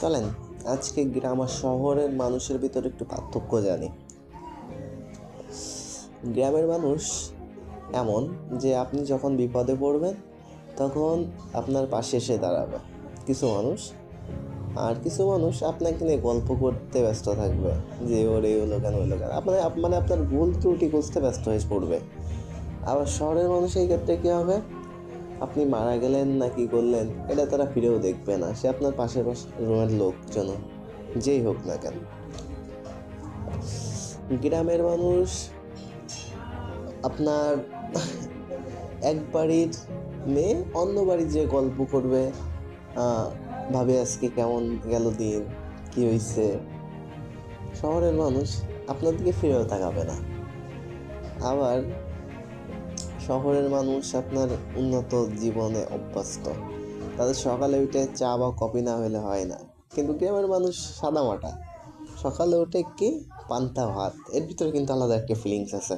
চলেন আজকে গ্রাম আর শহরের মানুষের ভিতরে একটু পার্থক্য জানি। গ্রামের মানুষ এমন যে আপনি যখন বিপদে পড়বেন তখন আপনার পাশে এসে দাঁড়াবে কিছু মানুষ, আর কিছু মানুষ আপনাকে নিয়ে গল্প করতে ব্যস্ত থাকবে যে ওর এই হলো কেন হলো কেন, আপনার ভুল ত্রুটি খুঁজতে ব্যস্ত হয়ে পড়বে। আবার শহরের মানুষ এই ক্ষেত্রে কী হবে, আপনি মারা গেলেন না কি করলেন এটা তারা ফিরেও দেখবে না, সে আপনার পাশের রুমের লোকজন যেই হোক না কেন। গ্রামের মানুষ আপনার এক বাড়ির মেয়ে অন্য বাড়ির যে গল্প করবে, ভাবে আজকে কেমন গেল দিন, কি হয়েছে। শহরের মানুষ আপনার দিকে ফিরেও তাকাবে না। আবার শহরের মানুষ আপনার উন্নত জীবনে অভ্যস্ত, তাদের সকালে উঠে চা বা কফি না হলে হয় না। কিন্তু গ্রামের মানুষ সাদামাটা, সকালে উঠে কি পান্তা ভাত, এর ভিতরে কিন্তু আলাদা একটা ফিলিংস আছে।